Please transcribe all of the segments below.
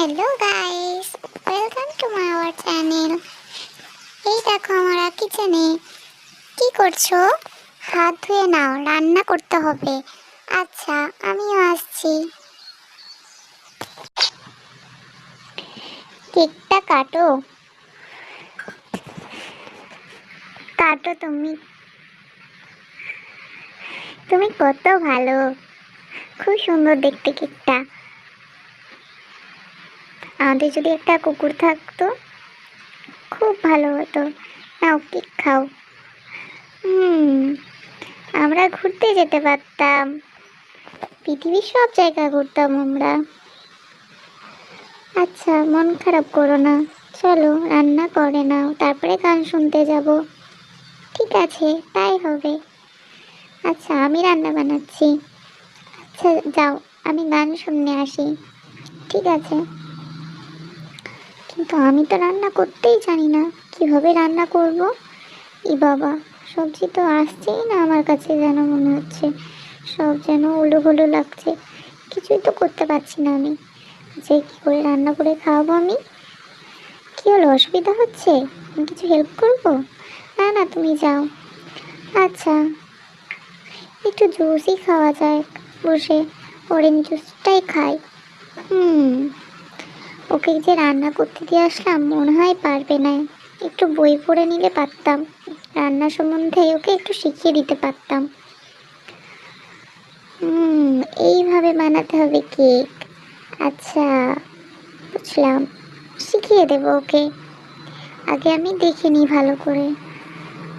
Hello guys, welcome to my our channel. এই দেখো আমরা কিচেনে। কি করছো? হাত ধুয়ে নাও, রান্না করতে হবে। আচ্ছা, আমিও আসছি। কেকটা কাটো কাটো তুমি। তুমি কত ভালো, খুব সুন্দর দেখতে কেকটা। আমাদের যদি একটা কুকুর থাকতো খুব ভালো হতো। নাও কেক খাও। আমরা ঘুরতে যেতে পারতাম, পৃথিবীর সব জায়গায় ঘুরতাম আমরা। আচ্ছা, মন খারাপ করো না, চলো রান্না করে নাও, তারপরে গান শুনতে যাব। ঠিক আছে, তাই হবে। আচ্ছা, আমি রান্না বানাচ্ছি। আচ্ছা যাও, আমি গান শুনে আসি। ঠিক আছে, কিন্তু আমি তো রান্না করতেই জানি না, কিভাবে রান্না করব? ই বাবা, সবজি তো আসছেই না আমার কাছে, যেন মনে হচ্ছে সব যেন উলো লাগছে। কিছুই তো করতে পারছি না আমি, যে কি করে রান্না করে খাওয়াবো আমি? কি হলো, অসুবিধা হচ্ছে? আমি কিছু হেল্প করব? না না, তুমি যাও। আচ্ছা, একটু জুসই খাওয়া যায় বসে, অরেঞ্জ জুসটাই খাই। ওকে যে রান্না করতে দিয়ে আসলাম, মনে হয় পারবে না। একটু বই পড়ে নিলে পারতাম, রান্না সম্বন্ধে ওকে একটু শিখিয়ে দিতে পারতাম। এইভাবে বানাতে হবে কেক। আচ্ছা, বুঝলাম, শিখিয়ে দেবো ওকে। আগে আমি দেখে নিই ভালো করে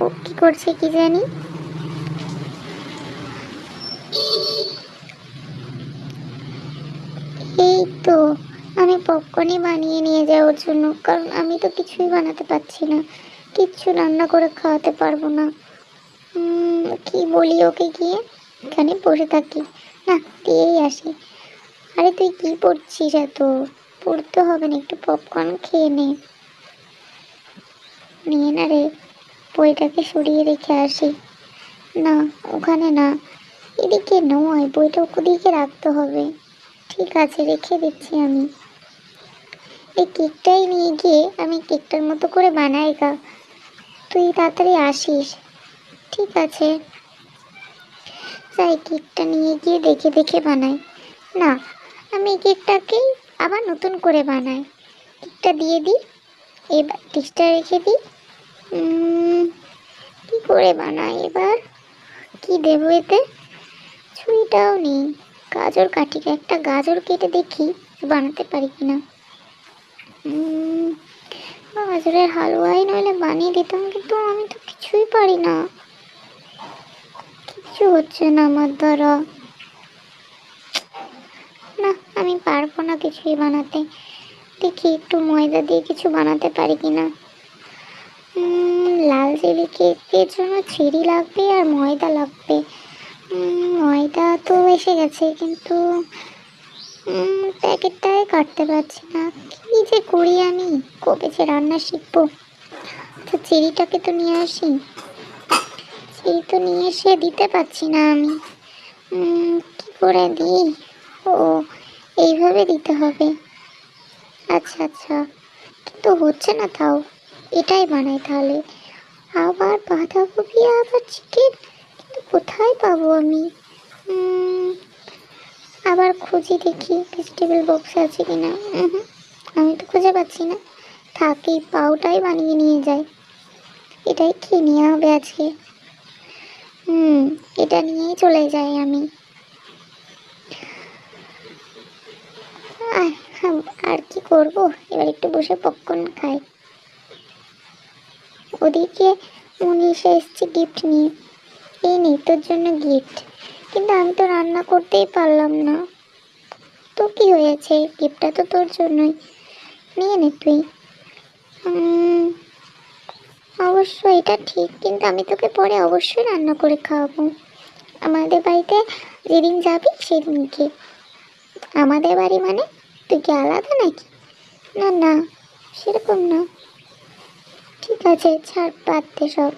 ও কি করছে কি জানি। এই তো, আমি পপকর্নই বানিয়ে নিয়ে যাই ওর জন্য, কারণ আমি তো কিছুই বানাতে পারছি না, কিচ্ছু রান্না করে খাওয়াতে পারবো না। কি বলি ওকে গিয়ে, এখানে বসে থাকি না, দিয়েই আসি। আরে তুই কি পড়ছিস? এত পড়তে হবে না, একটু পপকর্ন খেয়ে নিয়ে না রে। বইটাকে সরিয়ে রেখে আসি। না, ওখানে না, এদিকে নয়, বইটা ওদিকে রাখতে হবে। ঠিক আছে, রেখে দিচ্ছি আমি। এই কেকটাই নিয়ে গিয়ে আমি কেকটার মতো করে বানাই গা, তুই তাড়াতাড়ি আসিস। ঠিক আছে, তাই কেকটা নিয়ে গিয়ে দেখে দেখে বানাই। না, আমি কেকটাকেই আবার নতুন করে বানাই। কেকটা দিয়ে দিই, এবার ডিশটা রেখে দিই। কি করে বানাই এবার? কি দেবো এতে? ছুরিটাও নেই, গাজর কাটি, একটা গাজর কেটে দেখি বানাতে পারি কিনা। গাজরের হালুয়াই নইলে বানিয়ে দিতাম, কিন্তু আমি তো কিছুই পারি না, কিছু হচ্ছে না আমার দ্বারা। না, আমি পারবো না কিছুই বানাতে। দেখি একটু ময়দা দিয়ে কিছু বানাতে পারি কিনা। লাল জিলি কেকের জন্য চেরি লাগবে আর ময়দা লাগবে। ময়দা তো এসে গেছে, কিন্তু প্যাকেটটাই কাটতে পারছি না। কি যে করি আমি, কবে যে রান্না শিখবো? তো চেরিটাকে তো নিয়ে আসি, চেরি তো নিয়ে এসে দিতে পারছি না আমি। কি করে দিই? ও, এইভাবে দিতে হবে। আচ্ছা আচ্ছা, কিন্তু হচ্ছে না, তাও এটাই বানাই তাহলে। আবার বাঁধাকপি, আবার চিকেন, কিন্তু কোথায় পাবো আমি? আবার খুঁজি দেখি ভেজিটেবল বক্স আছে কিনা। আমি তো খুঁজে পাচ্ছি না। থাক, এই পাউটাই বানিয়ে নিয়ে যাই, এটাই খেয়ে নেওয়া হবে আজকে। এটা নিয়েই চলে যাই আমি। আর কি করব, এবার একটু বসে পপকর্ন খাই। ওদিকে মনীষা এসছে গিফট নিয়ে। এই নেই তোর জন্য গিফট, কিন্তু আমি তো রান্না করতেই পারলাম না। তো কি হয়েছে, গিফটটা তো তোর জন্যই, নিয়ে নে তুই। অবশ্য এটা ঠিক, কিন্তু আমি তোকে পরে অবশ্যই রান্না করে খাওয়াবো। আমাদের বাড়িতে যেদিন যাবি সেদিনকে। আমাদের বাড়ি মানে তুই কি আলাদা নাকি? না না, সেরকম না। ঠিক আছে, ছাড়, বাদ দে সব।